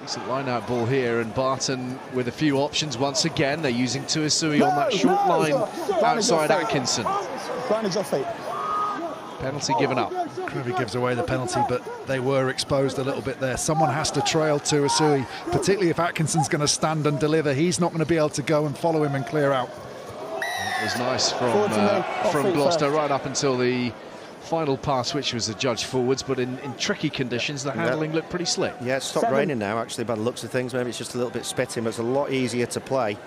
Decent line-out ball here, and Barton with a few options once again. They're using Tuisui on that short line outside Atkinson. Penalty given up. Crevy gives away the penalty, but they were exposed a little bit there. Someone has to trail Tuisui, particularly if Atkinson's going to stand and deliver. He's not going to be able to go and follow him and clear out. It was nice from Gloucester right up until the final pass, which was adjudged forwards, but in tricky conditions, the handling looked pretty slick. Yeah, it's stopped raining now, actually, by the looks of things. Maybe it's just a little bit spitting, but it's a lot easier to play.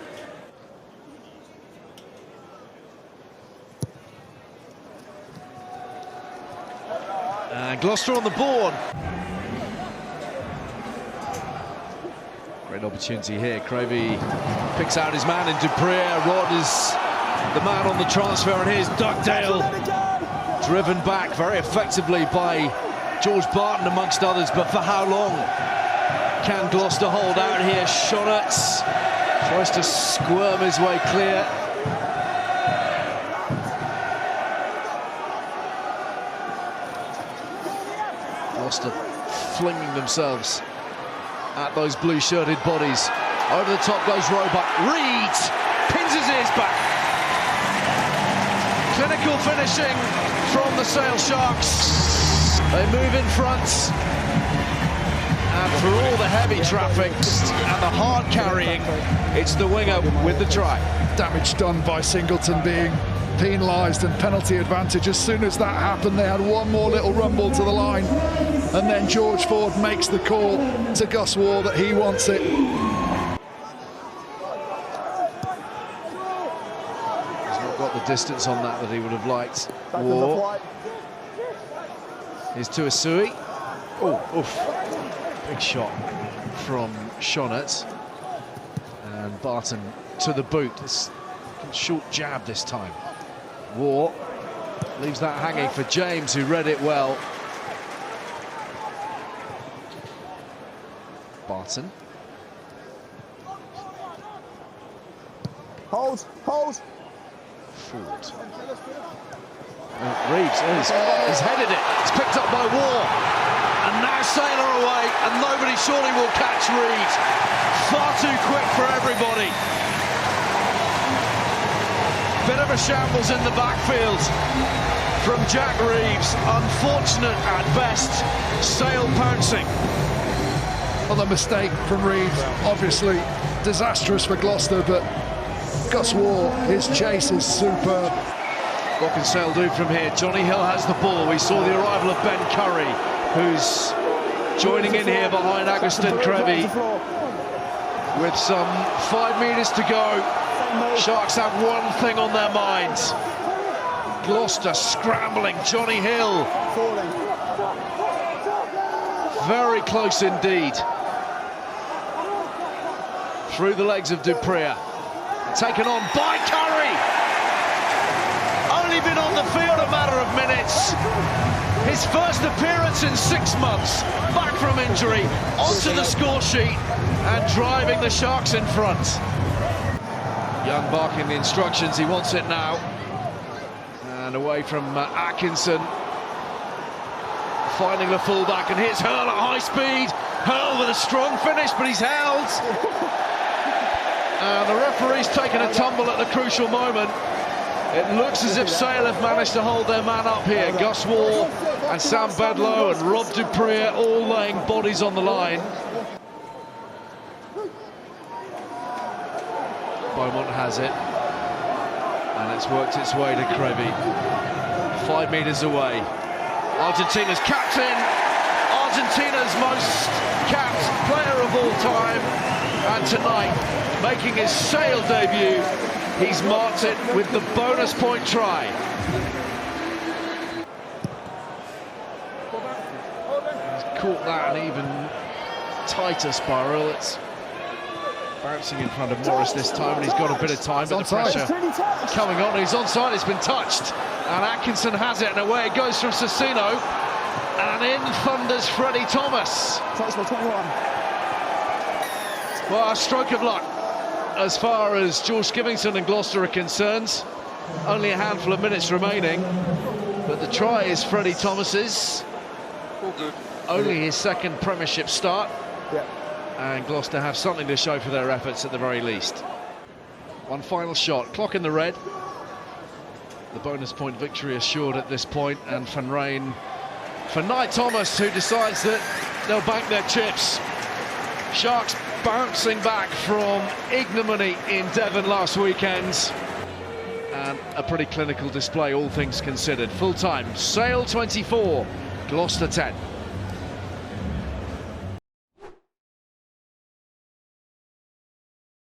And Gloucester on the board. Great opportunity here. Crevy picks out his man in Dupree. Rod is the man on the transfer, and here's Dugdale, driven back very effectively by George Barton amongst others, but for how long can Gloucester hold out here? Shonett tries to squirm his way clear. Gloucester flinging themselves at those blue-shirted bodies. Over the top goes Roebuck. Reed pins his ears back. Clinical finishing from the Sale Sharks. They move in front, and for all the heavy traffic and the hard carrying, it's the winger with the try. Damage done by Singleton being penalised and penalty advantage. As soon as that happened, they had one more little rumble to the line, and then George Ford makes the call to Gus Waugh that he wants it. Got the distance on that he would have liked. Waugh. Here's Tuisui. Oh, oof. Big shot from Shonett. And Barton to the boot. This short jab this time. Waugh leaves that hanging for James, who read it well. Barton. Hold. Forward. Reeves, he's headed it. It's picked up by Waugh. And now Sailor away, and nobody surely will catch Reed. Far too quick for everybody. Bit of a shambles in the backfield from Jack Reeves. Unfortunate at best. Sale pouncing. Another mistake from Reeves. Obviously disastrous for Gloucester, but Gus Waugh, his chase is superb. What can Sale do from here? Johnny Hill has the ball. We saw the arrival of Ben Curry, who's joining in here behind Agustin Crevy. With some 5 metres to go, Sharks have one thing on their minds. Gloucester scrambling. Johnny Hill. Very close indeed. Through the legs of Dupree. Taken on by Curry. Only been on the field a matter of minutes. His first appearance in 6 months. Back from injury, onto the score sheet and driving the Sharks in front. Young barking the instructions, he wants it now. And away from Atkinson. Finding the fullback, and here's Hurl at high speed. Hurl with a strong finish, but he's held. And the referee's taken a tumble at the crucial moment. It looks as if Sale have managed to hold their man up here. Gus Waugh and Sam Bedlow and Rob Dupree all laying bodies on the line. Beaumont has it. And it's worked its way to Crevy. 5 metres away. Argentina's captain. Argentina's most capped player of all time. And tonight, making his Sale debut, he's marked it with the bonus point try. He's caught that an even tighter spiral. It's bouncing in front of Morris this time, and he's got a bit of time, but the pressure coming on. He's onside, it's been touched, and Atkinson has it, and away it goes from Cecino, and in thunders Freddie Thomas. Well, a stroke of luck as far as George Skivington and Gloucester are concerned. Only a handful of minutes remaining, but the try is Freddie Thomas's. Only his second Premiership start. Yeah. and Gloucester have something to show for their efforts at the very least. One final shot, clock in the red. The bonus point victory assured at this point, and Van Rijn for Knight Thomas, who decides that they'll bank their chips. Sharks bouncing back from ignominy in Devon last weekend, and a pretty clinical display, all things considered. Full time, Sale 24, Gloucester 10.